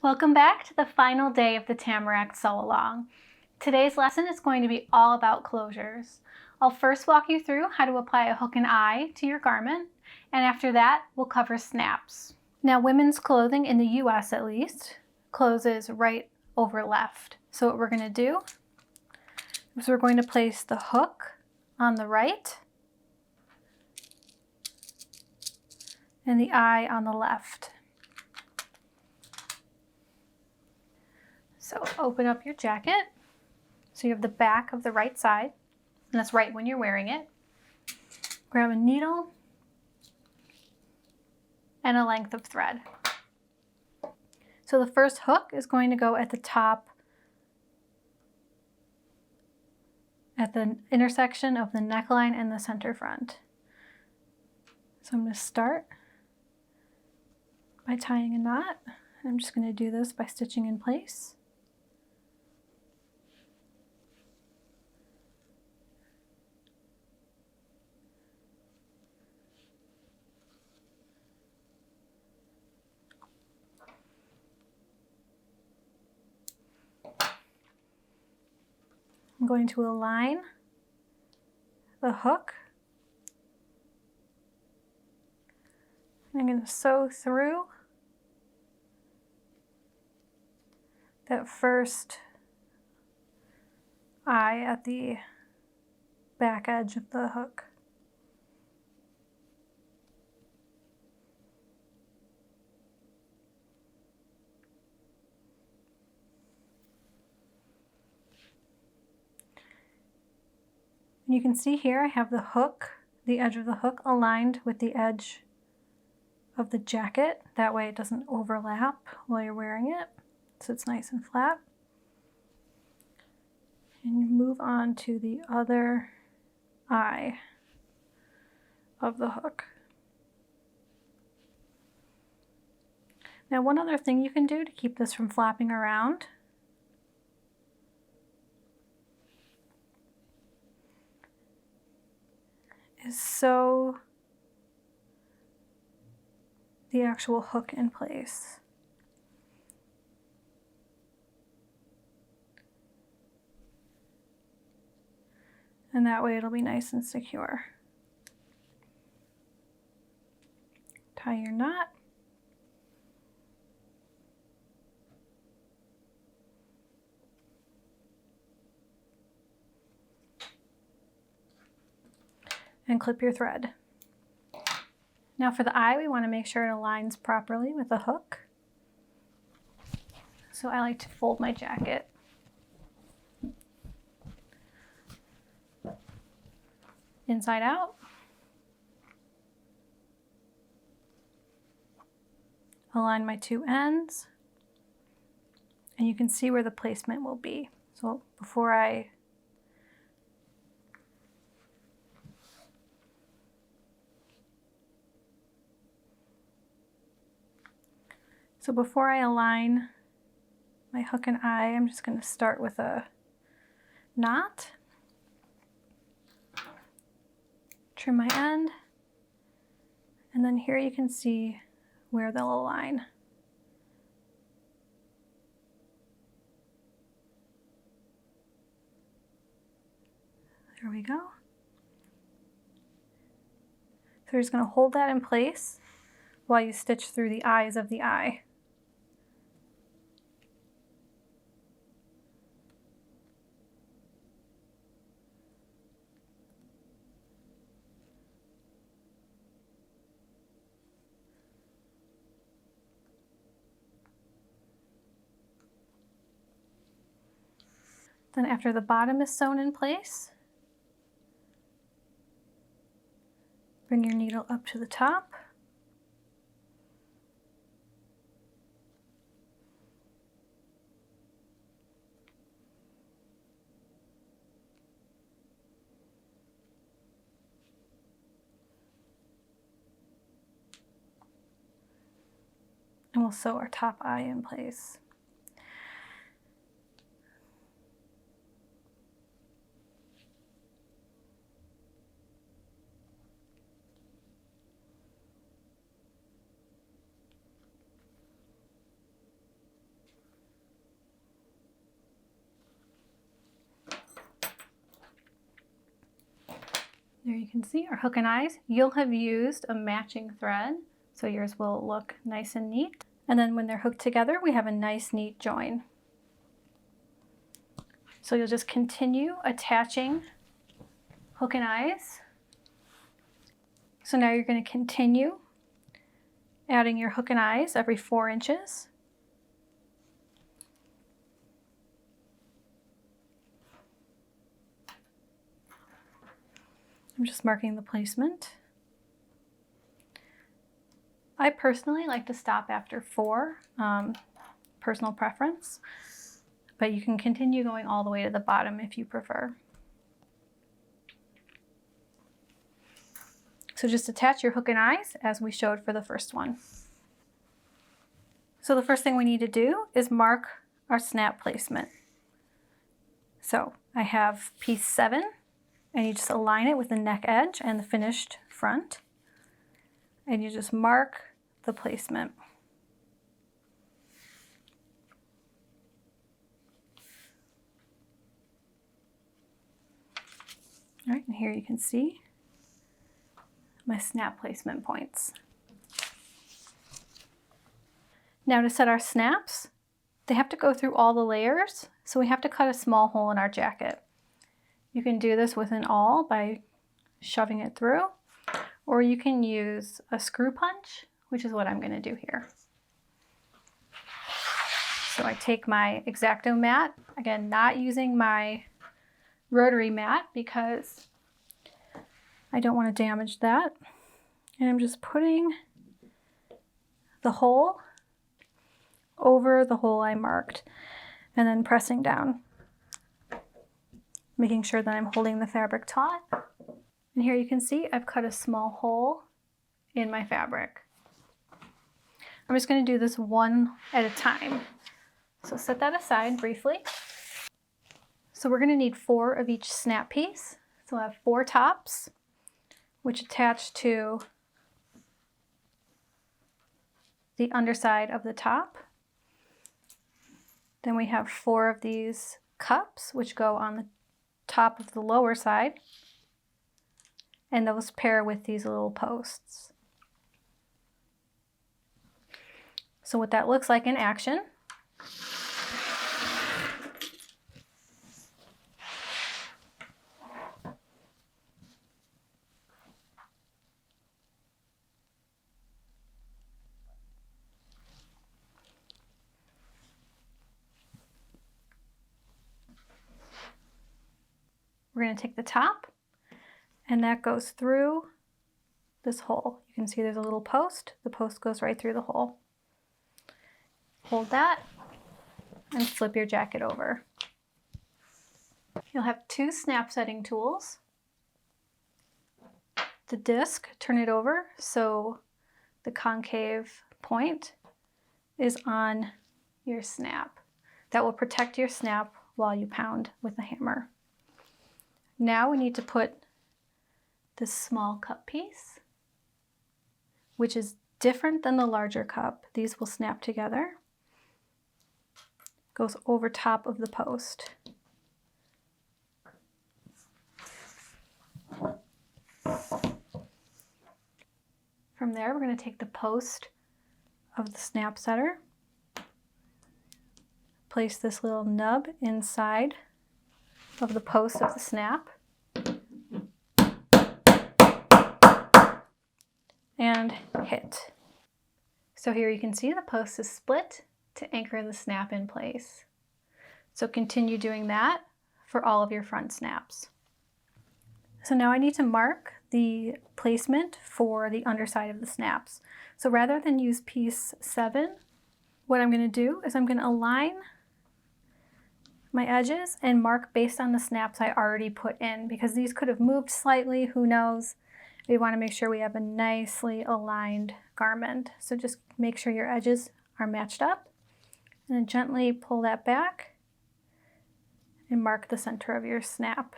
Welcome back to the final day of the Tamarack Sew Along. Today's lesson is going to be all about closures. I'll first walk you through how to apply a hook and eye to your garment, and after that we'll cover snaps. Now, women's clothing in the US at least closes right over left. So what we're going to do is we're going to place the hook on the right and the eye on the left. So open up your jacket. So you have the back of the right side, and that's right when you're wearing it. Grab a needle and a length of thread. So the first hook is going to go at the top, at the intersection of the neckline and the center front. So I'm going to start by tying a knot. I'm just going to do this by stitching in place. I'm going to align the hook. I'm going to sew through that first eye at the back edge of the hook. And you can see here I have the hook, the edge of the hook aligned with the edge of the jacket. That way it doesn't overlap while you're wearing it, so it's nice and flat. And you move on to the other eye of the hook. Now, one other thing you can do to keep this from flapping around is sew the actual hook in place. And that way it'll be nice and secure. Tie your knot. And clip your thread. Now for the eye, we want to make sure it aligns properly with the hook. So I like to fold my jacket. Inside out. Align my two ends. And you can see where the placement will be. So before I align my hook and eye, I'm just going to start with a knot. Trim my end. And then here you can see where they'll align. There we go. So you're just going to hold that in place while you stitch through the eyes of the eye. Then after the bottom is sewn in place, bring your needle up to the top. And we'll sew our top eye in place. There you can see our hook and eyes. You'll have used a matching thread, so yours will look nice and neat. And then when they're hooked together, we have a nice neat join. So you'll just continue attaching hook and eyes. So now you're going to continue adding your hook and eyes every 4 inches. I'm just marking the placement. I personally like to stop after 4, personal preference, but you can continue going all the way to the bottom if you prefer. So just attach your hook and eyes as we showed for the first one. So the first thing we need to do is mark our snap placement. So I have piece 7, and you just align it with the neck edge and the finished front, and you just mark the placement. All right, and here you can see my snap placement points. Now to set our snaps, they have to go through all the layers, so we have to cut a small hole in our jacket. You can do this with an awl by shoving it through, or you can use a screw punch, which is what I'm going to do here. So I take my X-Acto mat, again not using my rotary mat because I don't want to damage that, and I'm just putting the hole over the hole I marked and then pressing down, making sure that I'm holding the fabric taut. And here you can see I've cut a small hole in my fabric. I'm just going to do this one at a time. So set that aside briefly. So we're going to need 4 of each snap piece. So I have 4 tops, which attach to the underside of the top. Then we have 4 of these cups, which go on the top of the lower side, and those pair with these little posts. So what that looks like in action, we're going to take the top, and that goes through this hole. You can see there's a little post. The post goes right through the hole. Hold that and flip your jacket over. You'll have 2 snap setting tools. The disc, turn it over so the concave point is on your snap. That will protect your snap while you pound with the hammer. Now we need to put this small cup piece, which is different than the larger cup. These will snap together. Goes over top of the post. From there, we're going to take the post of the snap setter, place this little nub inside of the post of the snap, and hit. So here you can see the post is split to anchor the snap in place. So continue doing that for all of your front snaps. So now I need to mark the placement for the underside of the snaps. So rather than use piece 7, what I'm going to do is I'm going to align my edges and mark based on the snaps I already put in, because these could have moved slightly, who knows. We want to make sure we have a nicely aligned garment. So just make sure your edges are matched up, and then gently pull that back and mark the center of your snap.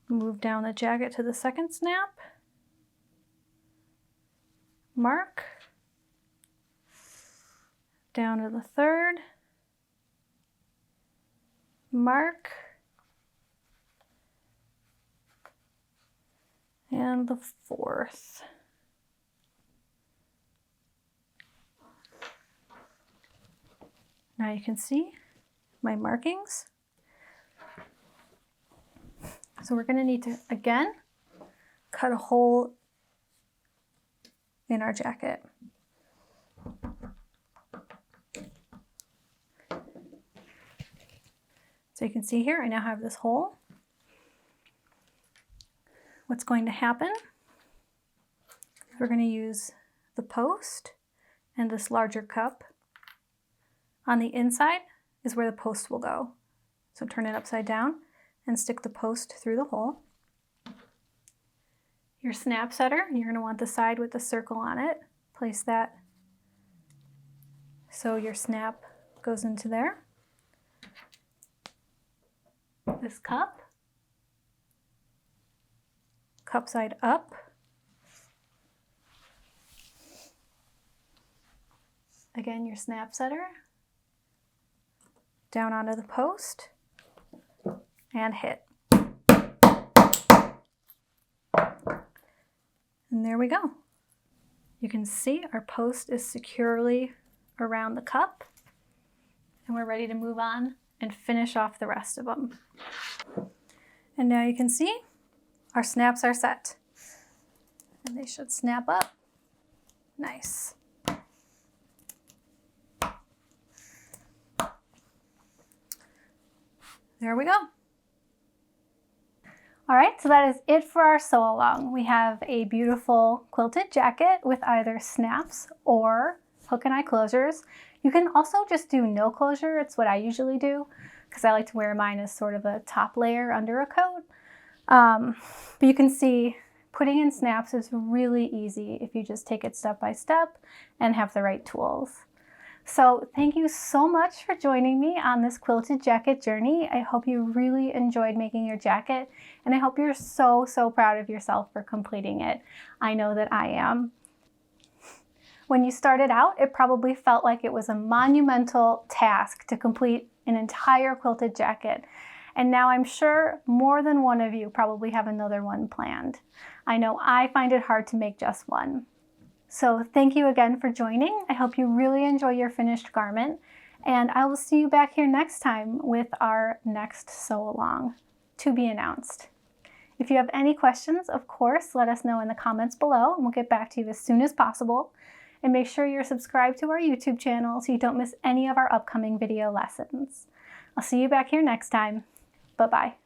Move down the jacket to the second snap, mark, down to the third, mark, and the 4th. Now you can see my markings. So we're going to need to, again, cut a hole in our jacket. So you can see here, I now have this hole. What's going to happen is we're going to use the post and this larger cup. On the inside is where the post will go. So turn it upside down and stick the post through the hole. Your snap setter, you're going to want the side with the circle on it. Place that so your snap goes into there. This cup side up. Again, your snap setter down onto the post and hit. And there we go. You can see our post is securely around the cup, and we're ready to move on and finish off the rest of them. And now you can see our snaps are set, and they should snap up nice. There we go. All right, so that is it for our sew along. We have a beautiful quilted jacket with either snaps or hook and eye closures. You can also just do no closure. It's what I usually do because I like to wear mine as sort of a top layer under a coat. But you can see putting in snaps is really easy if you just take it step by step and have the right tools. So thank you so much for joining me on this quilted jacket journey. I hope you really enjoyed making your jacket, and I hope you're so proud of yourself for completing it. I know that I am. When you started out, it probably felt like it was a monumental task to complete an entire quilted jacket. And now I'm sure more than one of you probably have another one planned. I know I find it hard to make just one. So thank you again for joining. I hope you really enjoy your finished garment, and I will see you back here next time with our next sew along, to be announced. If you have any questions, of course, let us know in the comments below, and we'll get back to you as soon as possible. And make sure you're subscribed to our YouTube channel so you don't miss any of our upcoming video lessons. I'll see you back here next time. Bye-bye.